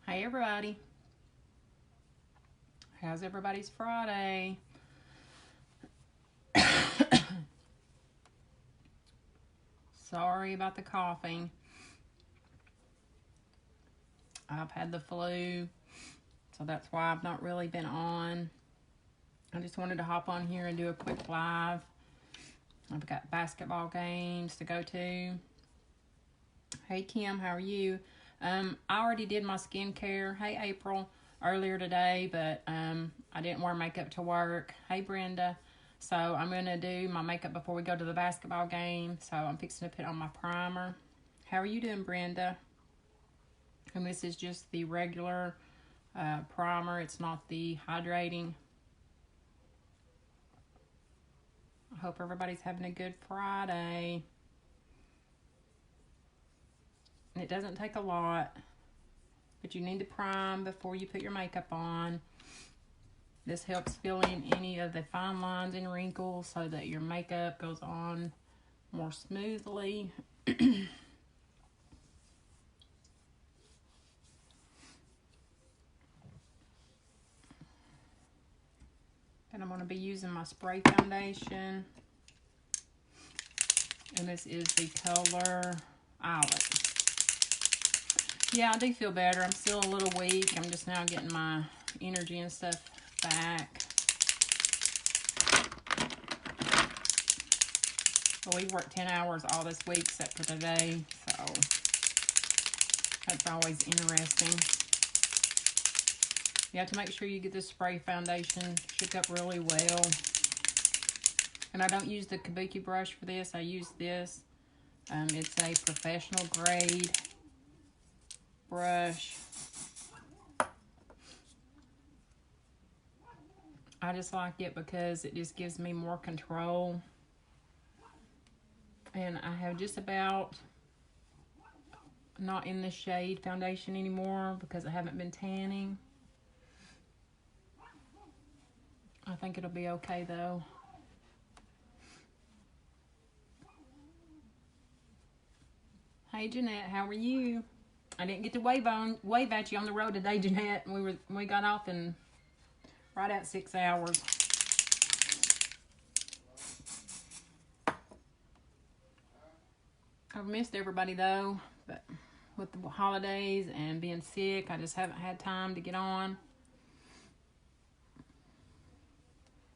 Hey everybody. How's everybody's Friday? Sorry about the coughing. I've had the flu, so that's why I've not really been on. I just wanted to hop on here and do a quick live. I've got basketball games to go to. Hey Kim, how are you? I already did my skincare. Hey April, earlier today, but I didn't wear makeup to work. Hey Brenda. So I'm going to do my makeup before we go to the basketball game. So I'm fixing to put on my primer. How are you doing, Brenda? And this is just the regular primer. It's not the hydrating. I hope everybody's having a good Friday. And it doesn't take a lot, but you need to prime before you put your makeup on. This helps fill in any of the fine lines and wrinkles so that your makeup goes on more smoothly. And I'm going to be using my spray foundation. And this is the color Islet. Yeah, I do feel better. I'm still a little weak. I'm just now getting my energy and stuff back. Well, we worked 10 hours all this week except for today, so that's always interesting. You have to make sure you get this spray foundation shook up really well. And I don't use the kabuki brush for this. I use this. It's a professional grade brush. I just like it because it just gives me more control. And I have just about not in the shade foundation anymore because I haven't been tanning. I think it'll be okay though. Hey Jeanette, how are you? I didn't get to wave at you on the road today, Jeanette. We got off in right at 6 hours. I've missed everybody though, but with the holidays and being sick, I just haven't had time to get on.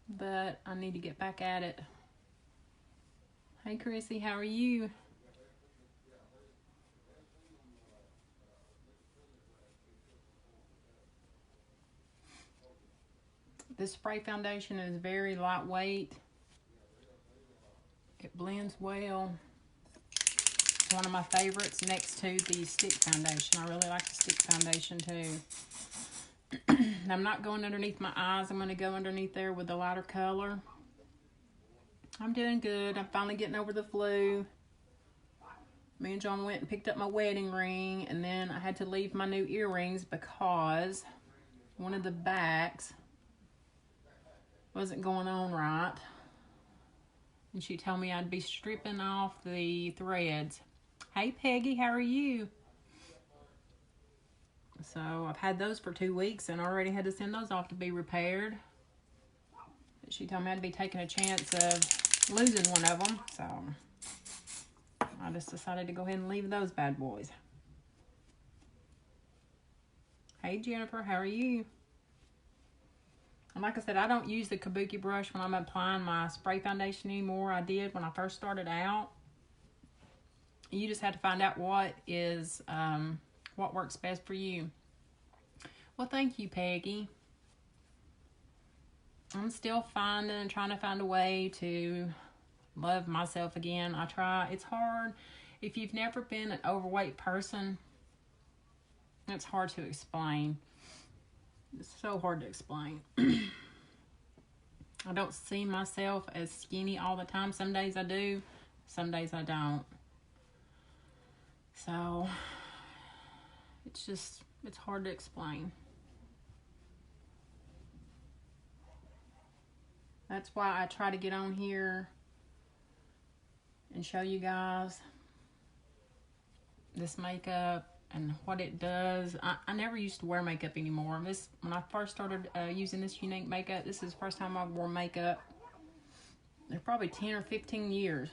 But I need to get back at it. Hey Chrissy, how are you? This spray foundation is very lightweight. It blends well. It's one of my favorites next to the stick foundation. I really like the stick foundation too. I'm not going underneath my eyes. I'm going to go underneath there with the lighter color. I'm doing good. I'm finally getting over the flu. Me and John went and picked up my wedding ring, and then I had to leave my new earrings because one of the backs wasn't going on right. And she told me I'd be stripping off the threads. Hey Peggy, how are you? So I've had those for 2 weeks and already had to send those off to be repaired. But she told me I'd be taking a chance of losing one of them. So I just decided to go ahead and leave those bad boys. Hey Jennifer, how are you? And like I said, I don't use the kabuki brush when I'm applying my spray foundation anymore. I did when I first started out. You just have to find out what works best for you. Well, thank you, Peggy. I'm still trying to find a way to love myself again. I try. It's hard. If you've never been an overweight person, it's hard to explain. It's so hard to explain. I don't see myself as skinny all the time. Some days I do, some days I don't. So it's hard to explain. That's why I try to get on here and show you guys this makeup and what it does. I never used to wear makeup anymore. When I first started using this Younique makeup, this is the first time I wore makeup. They're probably 10 or 15 years.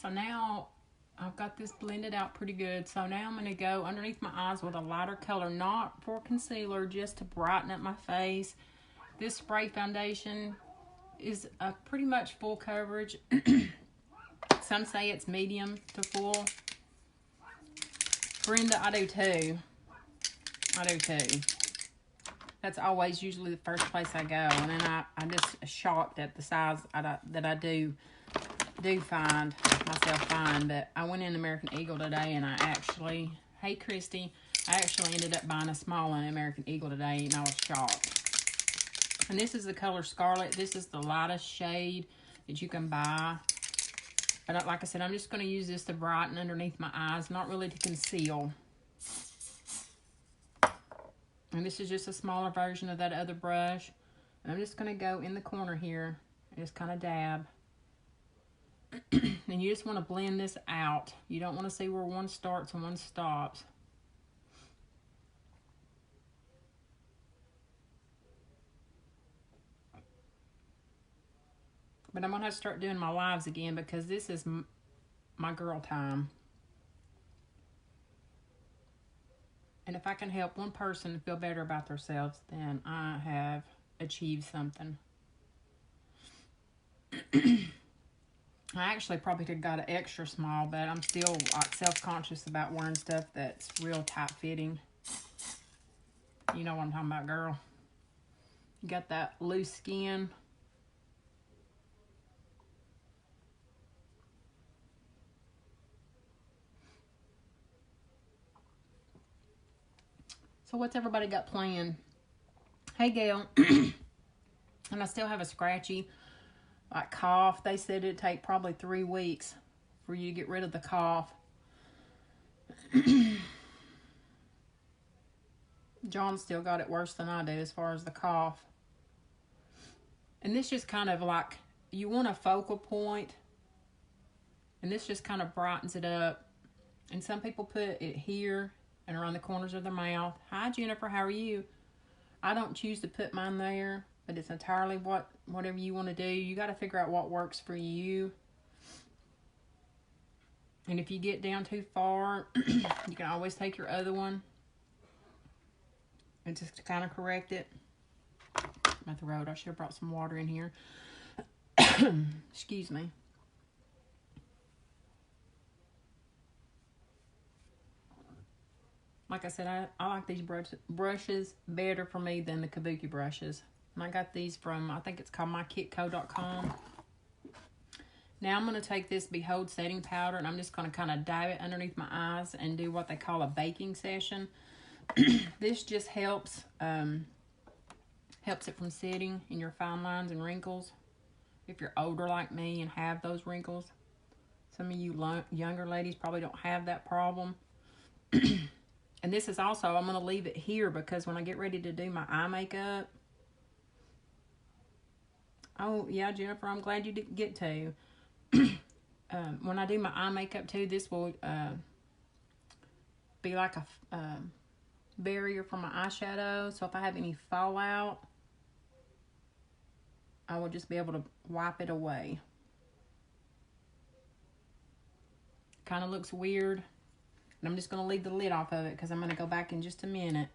So now I've got this blended out pretty good. So now I'm going to go underneath my eyes with a lighter color, not for concealer, just to brighten up my face. This spray foundation is pretty much full coverage. Some say it's medium to full. Brenda, I do too. I do too. That's always usually the first place I go. And then I'm just shocked at the size that I do find myself fine. But I went in American Eagle today and I actually, hey Christy, I actually ended up buying a small one in American Eagle today and I was shocked. And this is the color Scarlet. This is the lightest shade that you can buy. But like I said, I'm just going to use this to brighten underneath my eyes, not really to conceal. And this is just a smaller version of that other brush. And I'm just going to go in the corner here and just kind of dab. And you just want to blend this out. You don't want to see where one starts and one stops. But I'm going to have to start doing my lives again because this is my girl time. And if I can help one person feel better about themselves, then I have achieved something. I actually probably could have got an extra small, but I'm still like self-conscious about wearing stuff that's real tight-fitting. You know what I'm talking about, girl. You got that loose skin. So what's everybody got planned? Hey, Gail. And I still have a scratchy like cough. They said it'd take probably 3 weeks for you to get rid of the cough. John still got it worse than I do as far as the cough. And this just kind of like, you want a focal point, and this just kind of brightens it up. And some people put it here and around the corners of their mouth. Hi, Jennifer, how are you? I don't choose to put mine there, but it's entirely whatever you want to do. You got to figure out what works for you. And if you get down too far, you can always take your other one and just kind of correct it. My throat, I should have brought some water in here. Excuse me. Like I said, I like these brushes better for me than the Kabuki brushes. And I got these from, I think it's called mykitco.com. Now I'm going to take this Behold setting powder and I'm just going to kind of dab it underneath my eyes and do what they call a baking session. This just helps it from setting in your fine lines and wrinkles. If you're older like me and have those wrinkles. Some of you younger ladies probably don't have that problem. And this is also, I'm going to leave it here because when I get ready to do my eye makeup. Oh, yeah, Jennifer, I'm glad you did get to. When I do my eye makeup too, this will be like a barrier for my eyeshadow. So if I have any fallout, I will just be able to wipe it away. Kind of looks weird. And I'm just going to leave the lid off of it because I'm going to go back in just a minute.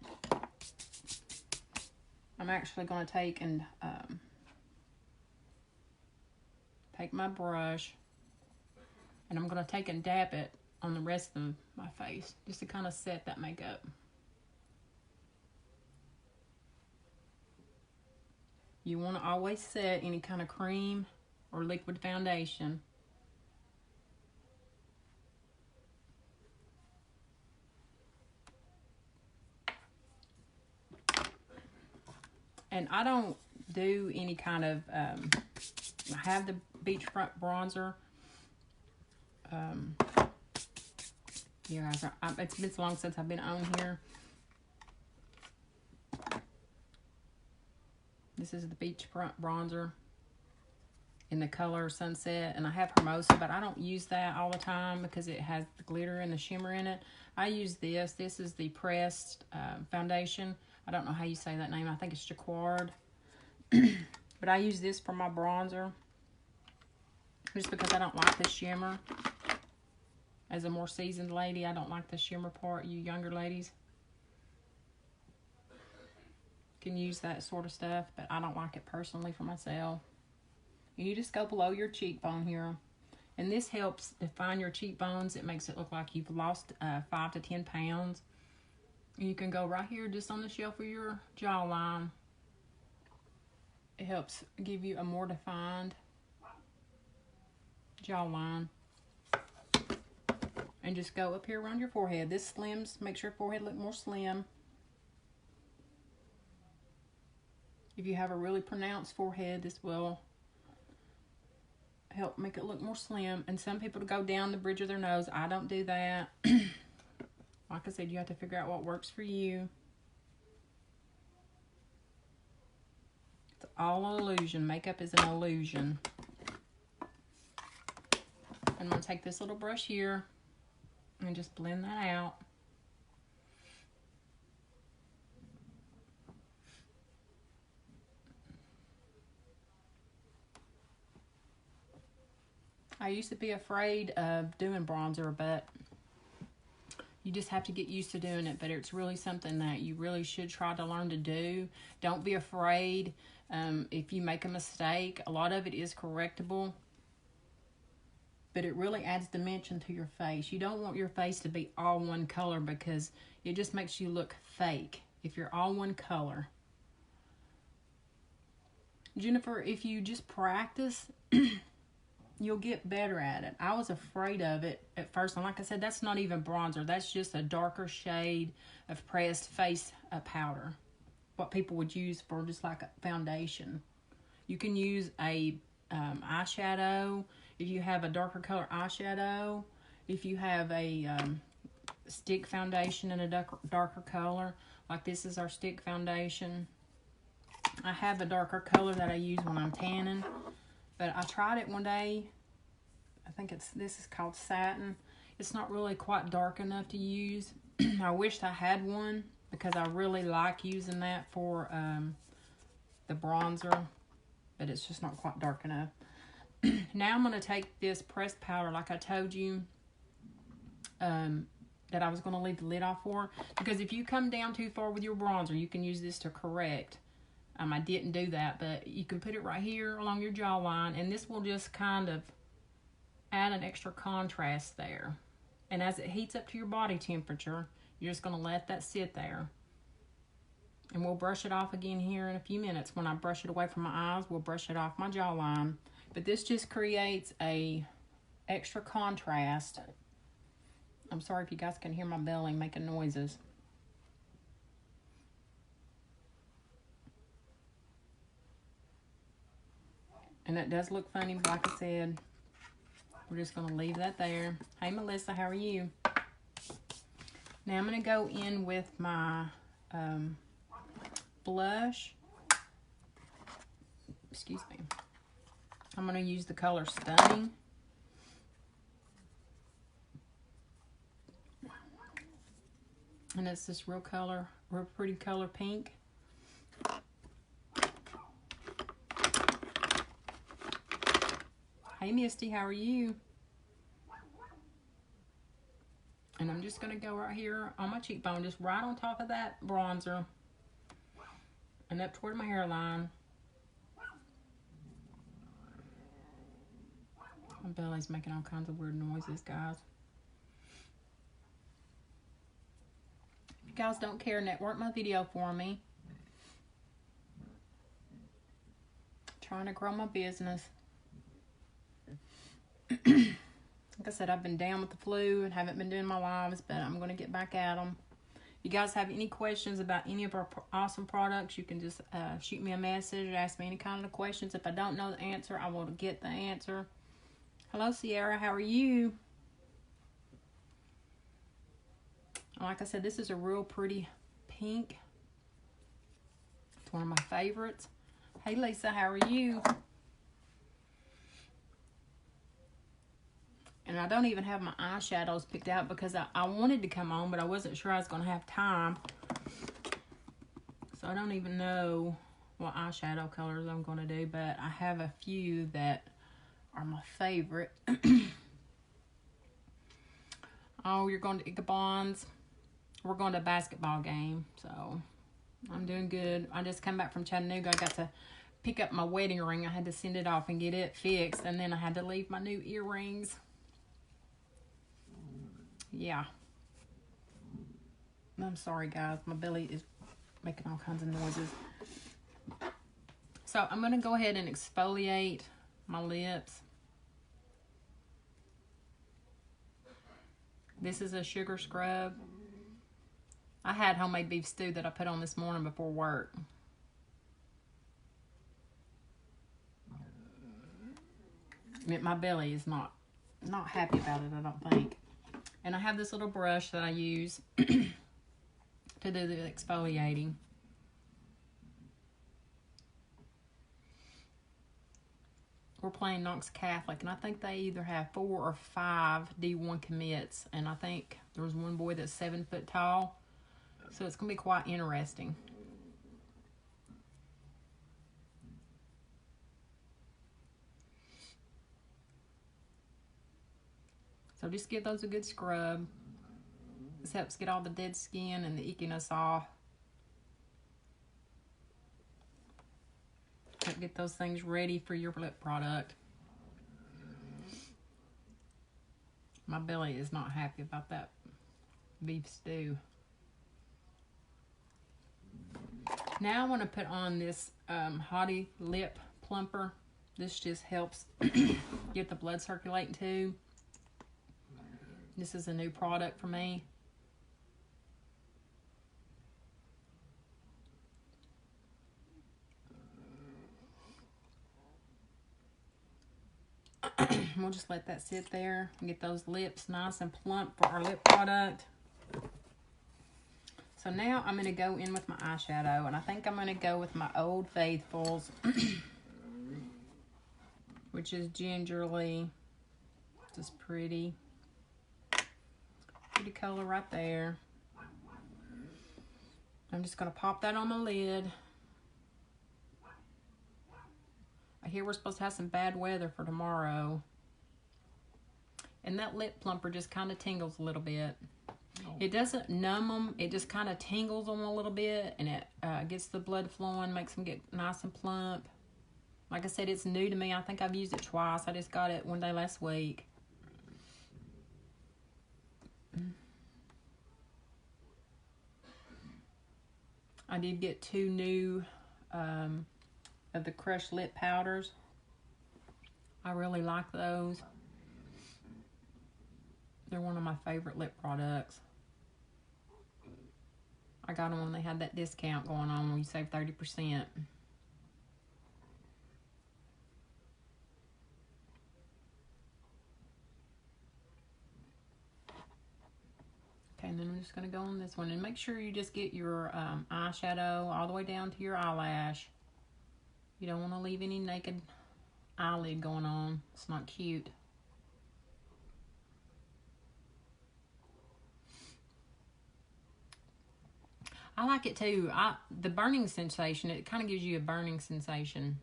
I'm actually going to take my brush and I'm going to take and dab it on the rest of my face just to kind of set that makeup. You want to always set any kind of cream or liquid foundation. And I don't do any kind of, I have the beachfront bronzer. Yeah, it's been so long since I've been on here. This is the beachfront bronzer. in the color Sunset, and I have Hermosa, but I don't use that all the time because it has the glitter and the shimmer in it. I use this. This is the pressed foundation. I don't know how you say that name. I think it's Jacquard. But I use this for my bronzer just because I don't like the shimmer. As a more seasoned lady, I don't like the shimmer part. You younger ladies can use that sort of stuff, but I don't like it personally for myself. And you just go below your cheekbone here. And this helps define your cheekbones. It makes it look like you've lost 5 to 10 pounds. And you can go right here just on the shelf of your jawline. It helps give you a more defined jawline. And just go up here around your forehead. This slims, makes your forehead look more slim. If you have a really pronounced forehead, this will help make it look more slim. And some people go down the bridge of their nose. I don't do that. Like I said, you have to figure out what works for you. It's all an illusion. Makeup is an illusion. I'm going to take this little brush here and just blend that out. I used to be afraid of doing bronzer, but you just have to get used to doing it. But it's really something that you really should try to learn to do. Don't be afraid if you make a mistake. A lot of it is correctable, but it really adds dimension to your face. You don't want your face to be all one color because it just makes you look fake if you're all one color. Jennifer, if you just practice, you'll get better at it. I was afraid of it at first. And like I said, that's not even bronzer. That's just a darker shade of pressed face powder. What people would use for just like a foundation. You can use a eyeshadow. If you have a darker color eyeshadow. If you have a stick foundation in a darker color. Like this is our stick foundation. I have a darker color that I use when I'm tanning. But I tried it one day. I think this is called Satin. It's not really quite dark enough to use. I wished I had one because I really like using that for the bronzer. But it's just not quite dark enough. Now I'm going to take this pressed powder like I told you that I was going to leave the lid off for. Because if you come down too far with your bronzer, you can use this to correct. I didn't do that, but you can put it right here along your jawline, and this will just kind of add an extra contrast there. And as it heats up to your body temperature, you're just going to let that sit there. And we'll brush it off again here in a few minutes. When I brush it away from my eyes, we'll brush it off my jawline. But this just creates a extra contrast. I'm sorry if you guys can hear my belly making noises. And that does look funny, but like I said, we're just going to leave that there. Hey, Melissa, how are you? Now I'm going to go in with my blush. Excuse me. I'm going to use the color Stunning. And it's this real pretty color pink. Hey, Misty, how are you? And I'm just going to go right here on my cheekbone, just right on top of that bronzer. And up toward my hairline. My belly's making all kinds of weird noises, guys. If you guys don't care, network my video for me. Trying to grow my business. Like I said, I've been down with the flu and haven't been doing my lives, but I'm going to get back at them. If you guys have any questions about any of our awesome products, you can just shoot me a message or ask me any kind of questions. If I don't know the answer, I will get the answer. Hello, Sierra. How are you? Like I said, this is a real pretty pink. It's one of my favorites. Hey, Lisa. How are you? I don't even have my eyeshadows picked out because I wanted to come on, but I wasn't sure I was going to have time. So I don't even know what eyeshadow colors I'm going to do, but I have a few that are my favorite. Oh, you're going to Ichabod's. We're going to a basketball game, so I'm doing good. I just come back from Chattanooga. I got to pick up my wedding ring. I had to send it off and get it fixed, and then I had to leave my new earrings. Yeah. I'm sorry, guys. My belly is making all kinds of noises. So I'm going to go ahead and exfoliate my lips. This is a sugar scrub. I had homemade beef stew that I put on this morning before work. My belly is not happy about it, I don't think. And I have this little brush that I use to do the exfoliating. We're playing Knox Catholic, and I think they either have 4 or 5 D1 commits, and I think there's one boy that's 7 foot tall, so it's going to be quite interesting. So just give those a good scrub. This helps get all the dead skin and the ickiness off. Get those things ready for your lip product. My belly is not happy about that beef stew. Now I want to put on this Hottie Lip Plumper. This just helps get the blood circulating too. This is a new product for me. We'll just let that sit there and get those lips nice and plump for our lip product. So now I'm going to go in with my eyeshadow, and I think I'm going to go with my Old Faithfuls, which is gingerly, just pretty color right there. I'm just going to pop that on my lid. I hear we're supposed to have some bad weather for tomorrow. And that lip plumper just kind of tingles a little bit. It doesn't numb them. It just kind of tingles them a little bit. And it gets the blood flowing, makes them get nice and plump. Like I said, it's new to me. I think I've used it twice. I just got it one day last week. I did get 2 new of the crushed lip powders. I really like those. They're one of my favorite lip products. I got them when they had that discount going on where you save 30%. Okay, and then I'm just going to go on this one. And make sure you just get your eyeshadow all the way down to your eyelash. You don't want to leave any naked eyelid going on. It's not cute. I like it too. The burning sensation, it kind of gives you a burning sensation.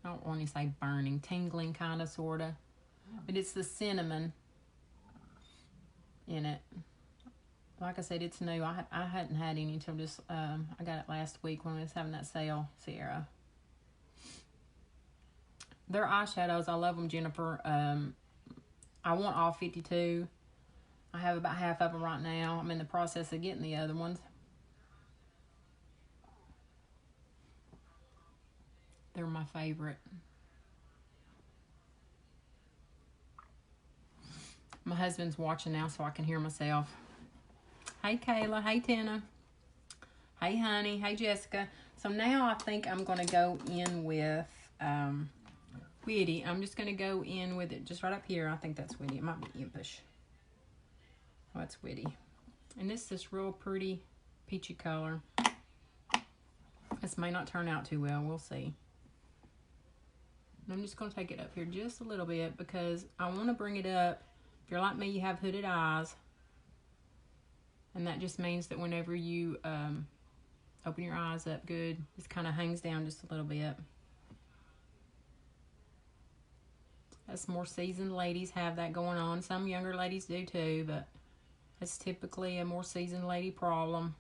I don't want to say burning, tingling kind of, sort of. But it's the cinnamon in it. Like I said, it's new. I hadn't had any until just, I got it last week when we was having that sale, Sierra. Their eyeshadows, I love them, Jennifer. I want all 52. I have about half of them right now. I'm in the process of getting the other ones. They're my favorite. My husband's watching now so I can hear myself. Hey, Kayla. Hey, Tina. Hey, honey. Hey, Jessica. So now I think I'm going to go in with Witty. I'm just going to go in with it just right up here. I think that's Witty. It might be Impish. Oh, it's Witty. And this is this real pretty peachy color. This may not turn out too well. We'll see. And I'm just going to take it up here just a little bit because I want to bring it up. If you're like me, you have hooded eyes. And that just means that whenever you open your eyes up good, it kind of hangs down just a little bit. As more seasoned ladies have that going on. Some younger ladies do too, but it's typically a more seasoned lady problem.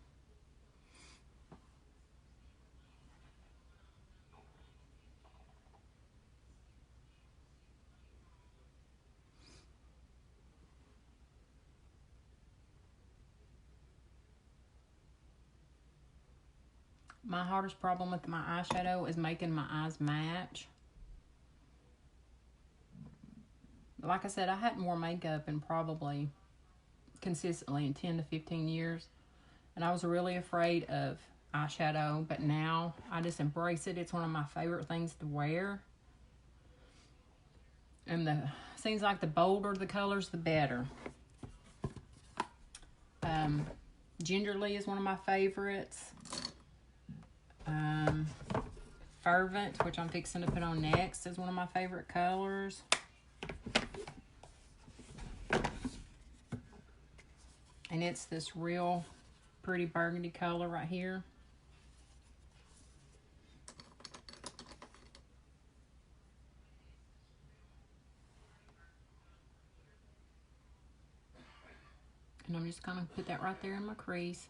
My hardest problem with my eyeshadow is making my eyes match. Like I said, I hadn't worn makeup in probably consistently in 10 to 15 years. And I was really afraid of eyeshadow, but now I just embrace it. It's one of my favorite things to wear. And seems like the bolder the colors, the better. Gingerly is one of my favorites. Fervent, which I'm fixing to put on next, is one of my favorite colors. And it's this real pretty burgundy color right here. And I'm just going to put that right there in my crease.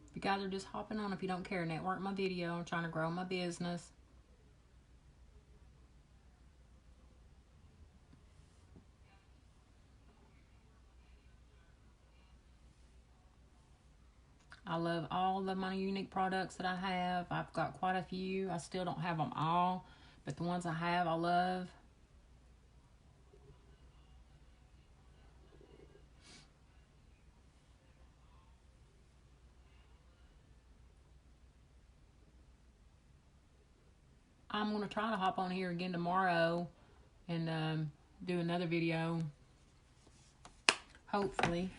If you guys are just hopping on, if you don't care, network my video. I'm trying to grow my business. I love all of my Younique products that I have. I've got quite a few. I still don't have them all, but the ones I have, I love. I'm going to try to hop on here again tomorrow and do another video, hopefully.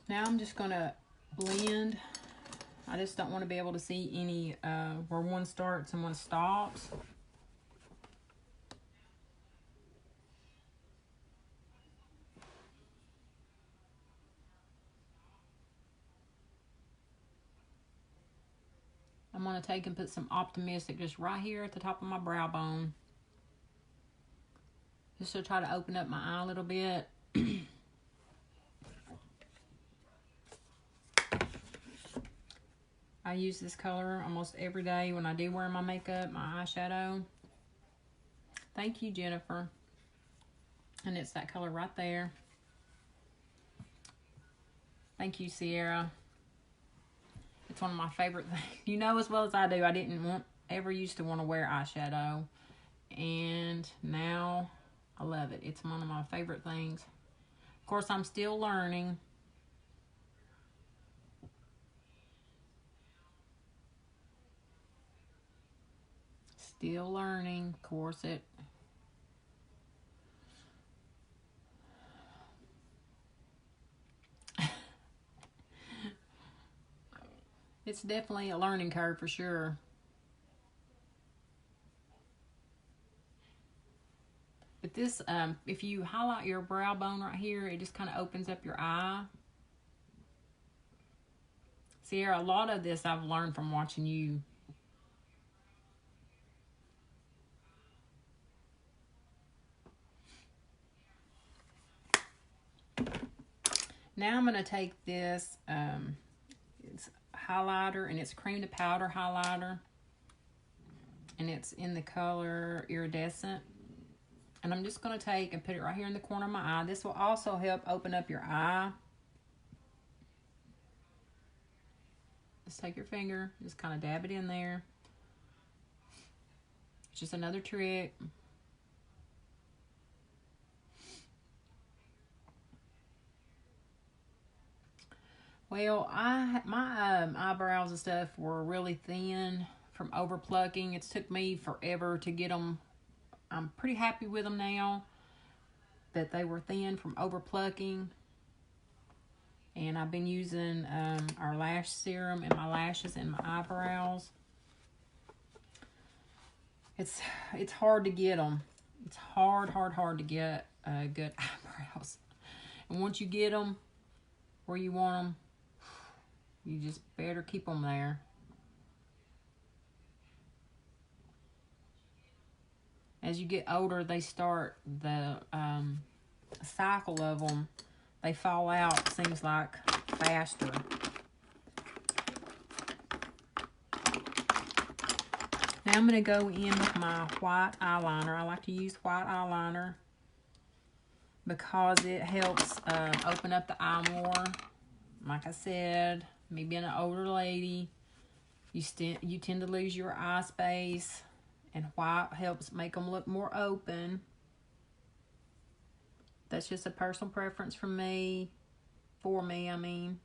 Now I'm just going to blend. I just don't want to be able to see any where one starts and one stops. I'm going to take and put some Optimistic just right here at the top of my brow bone. Just to try to open up my eye a little bit. I use this color almost every day when I do wear my makeup, my eyeshadow. Thank you, Jennifer. And it's that color right there. Thank you, Sierra. It's one of my favorite things. You know as well as I do, I didn't ever used to want to wear eyeshadow. And now I love it. It's one of my favorite things. Of course, I'm still learning. Still learning. Of course, it's definitely a learning curve for sure. But this, if you highlight your brow bone right here, it just kind of opens up your eye. Sierra, a lot of this I've learned from watching you. Now I'm going to take this, it's highlighter, and it's cream to powder highlighter. And it's in the color Iridescent. And I'm just going to take and put it right here in the corner of my eye. This will also help open up your eye. Just take your finger, just kind of dab it in there. It's just another trick. Well, my eyebrows and stuff were really thin from over plucking. It's took me forever to get them. I'm pretty happy with them now. that they were thin from over plucking. And I've been using our lash serum in my lashes and my eyebrows. It's hard to get them. It's hard to get good eyebrows. And once you get them where you want them, you just better keep them there. As you get older, they start the cycle of them. They fall out, seems like, faster. Now I'm going to go in with my white eyeliner. I like to use white eyeliner because it helps open up the eye more. Like I said, me being an older lady, you tend to lose your eye space, and white helps make them look more open. That's just a personal preference for me. I mean.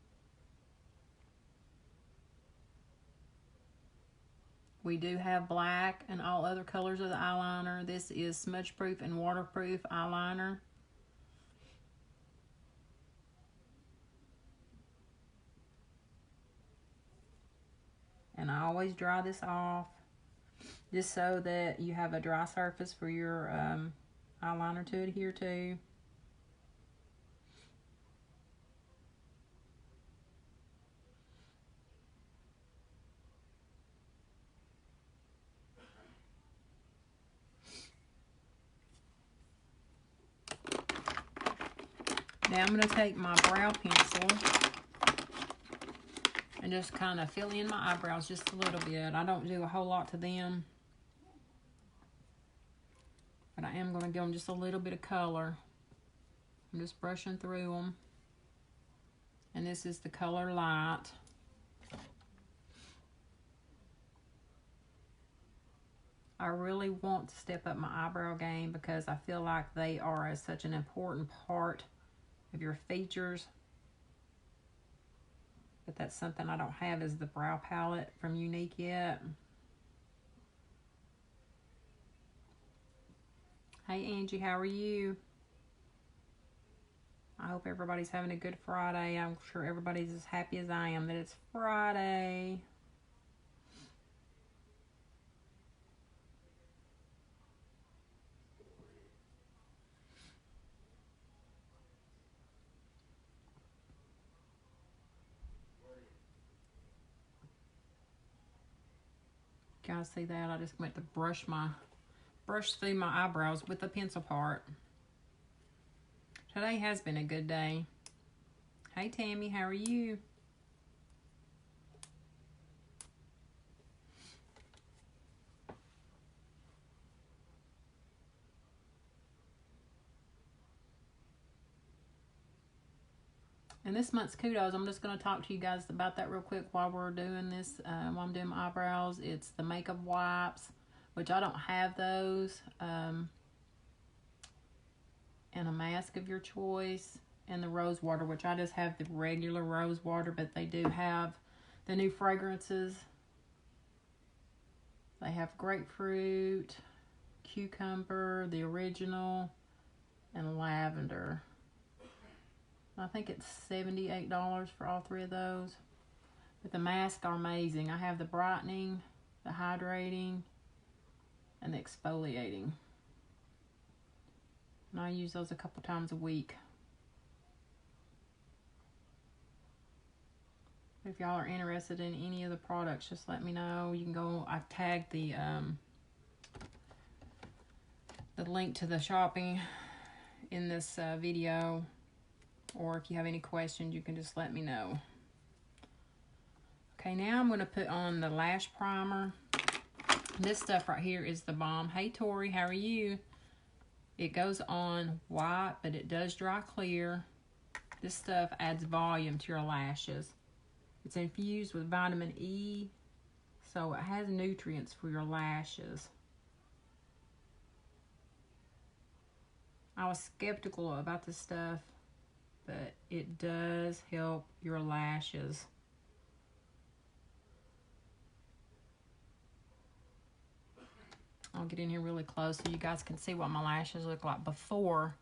We do have black and all other colors of the eyeliner. This is smudge proof and waterproof eyeliner. And I always dry this off just so that you have a dry surface for your eyeliner to adhere to. Now I'm going to take my brow pencil and just kind of fill in my eyebrows just a little bit. I don't do a whole lot to them, but I am going to give them just a little bit of color. I'm just brushing through them. And this is the color Light. I really want to step up my eyebrow game because I feel like they are such an important part of your features. But that's something I don't have, is the brow palette from Younique yet. Hey Angie, how are you? I hope everybody's having a good Friday. I'm sure everybody's as happy as I am that it's Friday. You guys see that? I just went to brush through my eyebrows with the pencil part. Today has been a good day. Hey Tammy, how are you? And this month's kudos, I'm just going to talk to you guys about that real quick while we're doing this, while I'm doing my eyebrows. It's the makeup wipes, which I don't have those, and a mask of your choice, and the rose water, which I just have the regular rose water, but they do have the new fragrances. They have grapefruit, cucumber, the original, and lavender. I think it's $78 for all three of those. But the masks are amazing. I have the brightening, the hydrating, and the exfoliating. And I use those a couple times a week. If y'all are interested in any of the products, just let me know. You can go, I've tagged the link to the shopping in this video. Or if you have any questions, you can just let me know. Okay, now I'm going to put on the lash primer. This stuff right here is the bomb. Hey Tori, how are you? It goes on white, but it does dry clear. This stuff adds volume to your lashes. It's infused with vitamin E, so it has nutrients for your lashes. I was skeptical about this stuff, but it does help your lashes. I'll get in here really close so you guys can see what my lashes look like before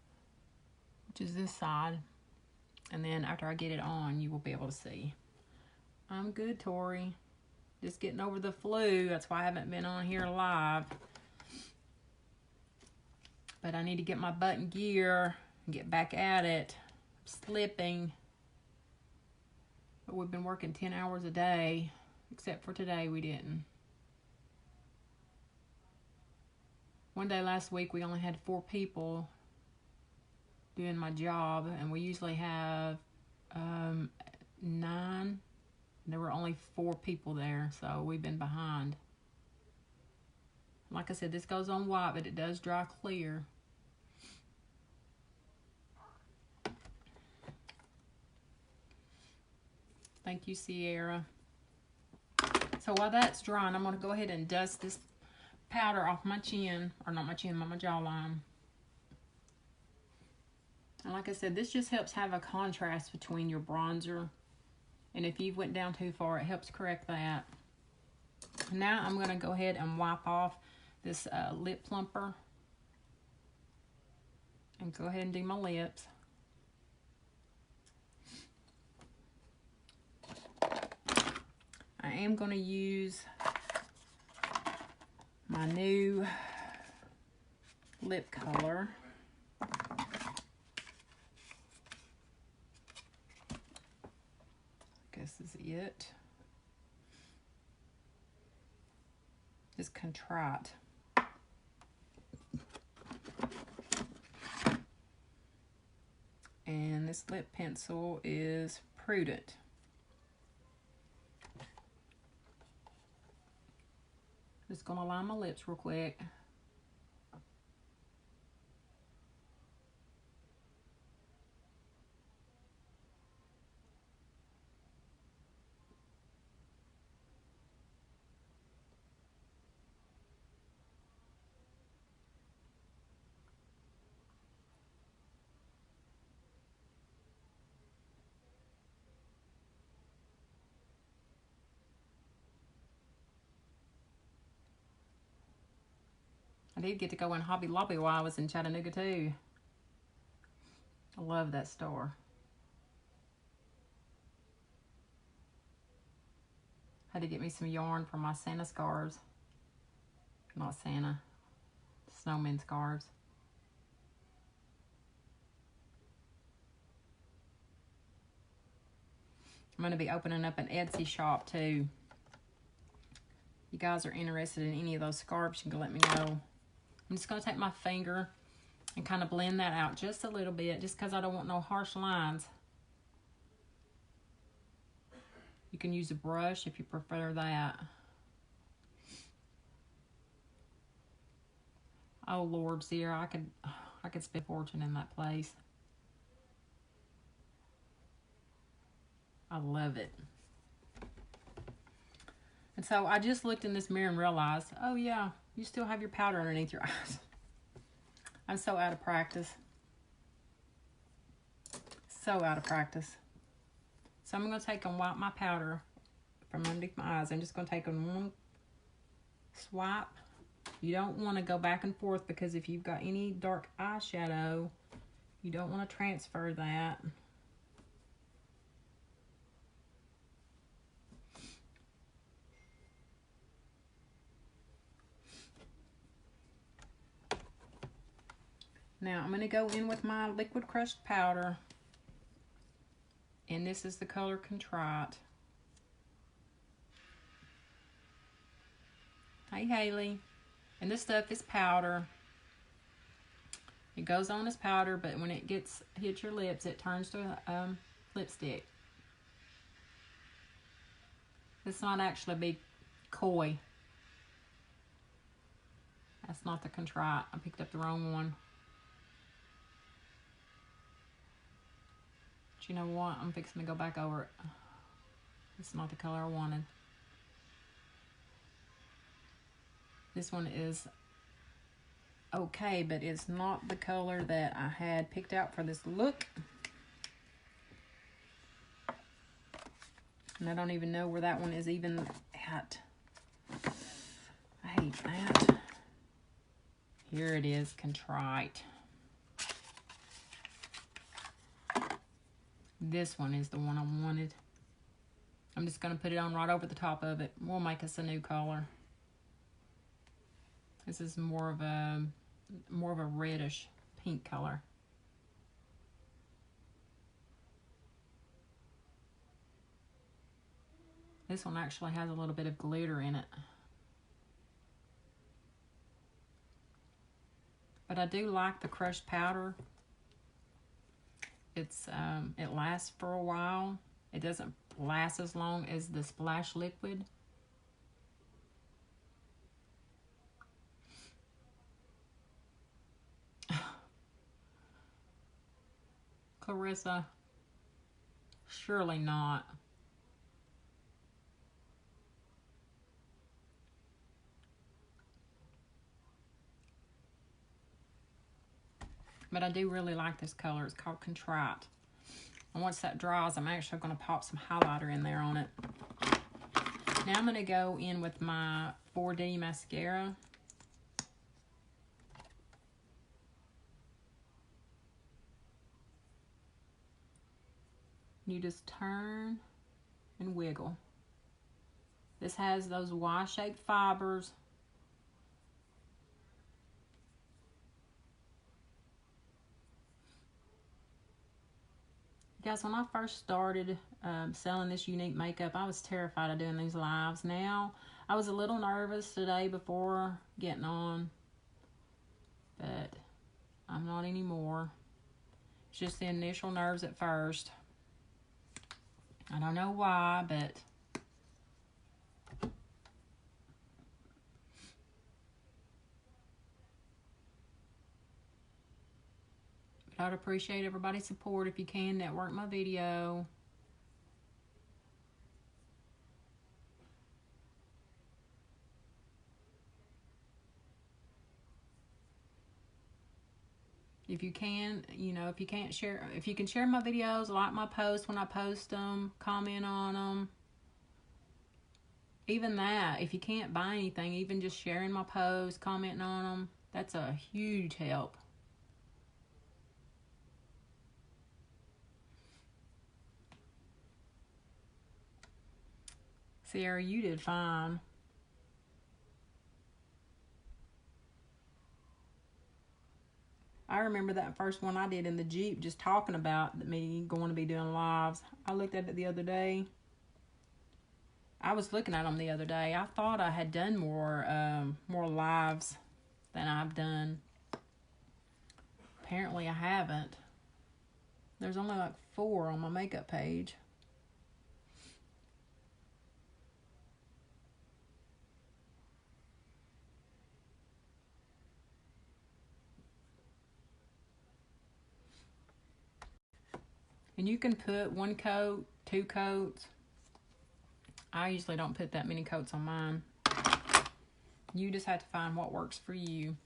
which is this side. And then after I get it on, you will be able to see. I'm good, Tori. Just getting over the flu. That's why I haven't been on here live. But I need to get my butt in gear and get back at it. I'm slipping. But we've been working 10 hours a day. Except for today, we didn't. One day last week, we only had 4 people doing my job. And we usually have 9. There were only 4 people there, so we've been behind. Like I said, this goes on white, but it does dry clear. Thank you, Sierra. So while that's drying, I'm going to go ahead and dust this powder off my chin, or not my chin, but my jawline. And like I said, this just helps have a contrast between your bronzer. And if you went down too far, it helps correct that. Now I'm going to go ahead and wipe off this lip plumper. And go ahead and do my lips. I am going to use my new lip color. This is it. It's Contrite. And this lip pencil is Prudent. Just gonna line my lips real quick. I did get to go in Hobby Lobby while I was in Chattanooga too. I love that store. Had to get me some yarn for my Santa scarves. Not Santa. Snowman scarves. I'm going to be opening up an Etsy shop too. If you guys are interested in any of those scarves, you can let me know. I'm just going to take my finger and kind of blend that out just a little bit, just because I don't want no harsh lines. You can use a brush if you prefer that. Oh Lord, Sierra, I could spend a fortune in that place. I love it. And so I just looked in this mirror and realized, oh yeah, you still have your powder underneath your eyes. I'm so out of practice. So out of practice. So I'm going to take and wipe my powder from underneath my eyes. I'm just going to take one swipe. You don't want to go back and forth, because if you've got any dark eyeshadow, you don't want to transfer that. Now I'm going to go in with my liquid crushed powder. And this is the color Contrite. Hey Haley. And this stuff is powder. It goes on as powder, but when it hits your lips, it turns to lipstick. This might actually be Koi. That's not the Contrite. I picked up the wrong one. But you know what? I'm fixing to go back over it. It's not the color I wanted. This one is okay, but it's not the color that I had picked out for this look. And I don't even know where that one is even at. I hate that. Here it is, Contrite. This one is the one I wanted. I'm just going to put it on right over the top of it. We'll make us a new color. This is more of a reddish pink color. This one actually has a little bit of glitter in it. But I do like the crushed powder. It's it lasts for a while. It doesn't last as long as the splash liquid. Clarissa, surely not. But I do really like this color. It's called Contrite. And once that dries, I'm actually going to pop some highlighter in there on it. Now I'm going to go in with my 4D mascara. You just turn and wiggle. This has those Y-shaped fibers. Guys, when I first started selling this Younique makeup, I was terrified of doing these lives. Now, I was a little nervous today before getting on, but I'm not anymore. It's just the initial nerves at first. I don't know why, but I'd appreciate everybody's support if you can. Network my video. If you can, you know, if you can't share, if you can share my videos, like my posts when I post them, comment on them. Even that, if you can't buy anything, even just sharing my posts, commenting on them, that's a huge help. Sierra, you did fine. I remember that first one I did in the Jeep, just talking about me going to be doing lives. I looked at it the other day. I was looking at them the other day. I thought I had done more lives than I've done. Apparently I haven't. There's only like 4 on my makeup page. And you can put 1 coat, 2 coats. I usually don't put that many coats on mine. You just have to find what works for you.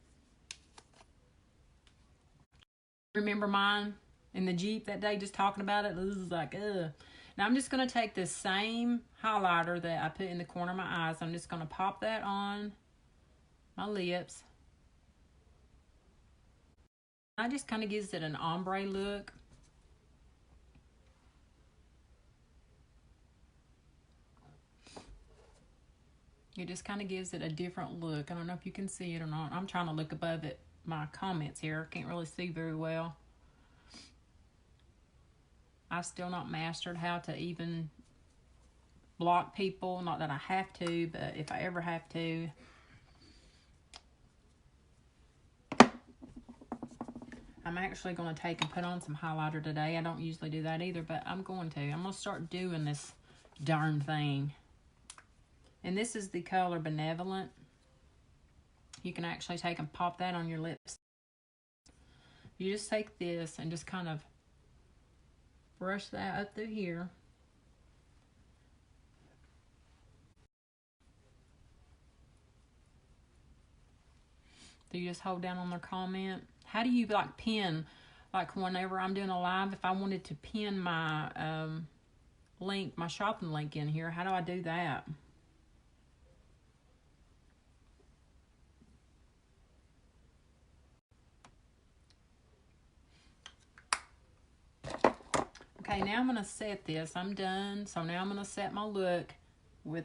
Remember mine in the Jeep that day, just talking about it? It was like, ugh. Now I'm just going to take this same highlighter that I put in the corner of my eyes. I'm just going to pop that on my lips. That just kind of gives it an ombre look. It just kind of gives it a different look. I don't know if you can see it or not. I'm trying to look above it, my comments here. Can't really see very well. I've still not mastered how to even block people. Not that I have to, but if I ever have to. I'm actually going to take and put on some highlighter today. I don't usually do that either, but I'm going to. I'm going to start doing this darn thing. And this is the color Benevolent. You can actually take and pop that on your lips. You just take this and just kind of brush that up through here. So you just hold down on their comment. How do you like pin? Like whenever I'm doing a live, if I wanted to pin my link, my shopping link in here, how do I do that? Okay, now I'm going to set this. I'm done. So now I'm going to set my look with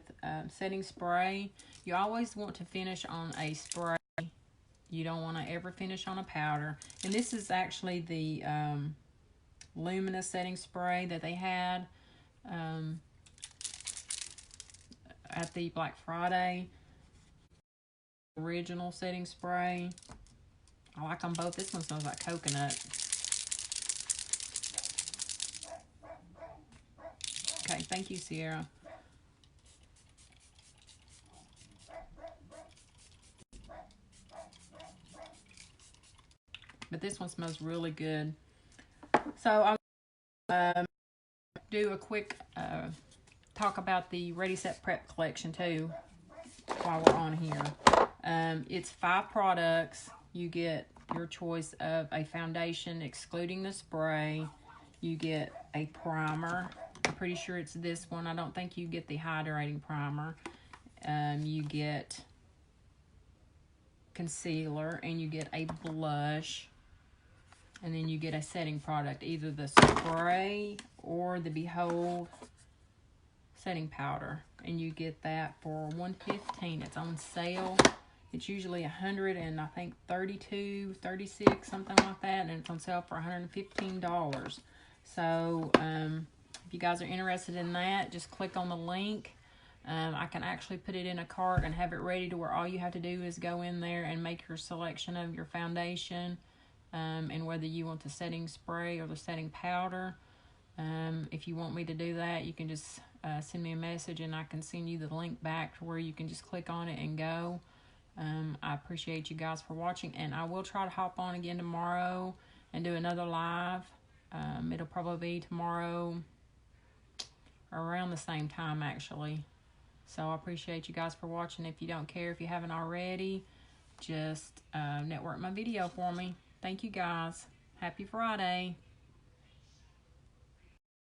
setting spray. You always want to finish on a spray. You don't want to ever finish on a powder. And this is actually the luminous setting spray that they had at the Black Friday. Original setting spray. I like them both. This one smells like coconut. Okay, thank you, Sierra. But this one smells really good. So I'll do a quick talk about the Ready Set Prep collection too while we're on here. It's 5 products. You get your choice of a foundation excluding the spray. You get a primer. I'm pretty sure it's this one. I don't think you get the hydrating primer. You get concealer, and you get a blush, and then you get a setting product, either the spray or the Behold setting powder, and you get that for $115. It's on sale. It's usually $100 and I think $32, $36, something like that, and it's on sale for $115. So if you guys are interested in that, just click on the link. I can actually put it in a cart and have it ready to where all you have to do is go in there and make your selection of your foundation, and whether you want the setting spray or the setting powder. If you want me to do that, you can just send me a message and I can send you the link back to where you can just click on it and go. I appreciate you guys for watching, and I will try to hop on again tomorrow and do another live. It'll probably be tomorrow around the same time, actually. So I appreciate you guys for watching. If you don't care, if you haven't already, just network my video for me. Thank you guys. Happy Friday.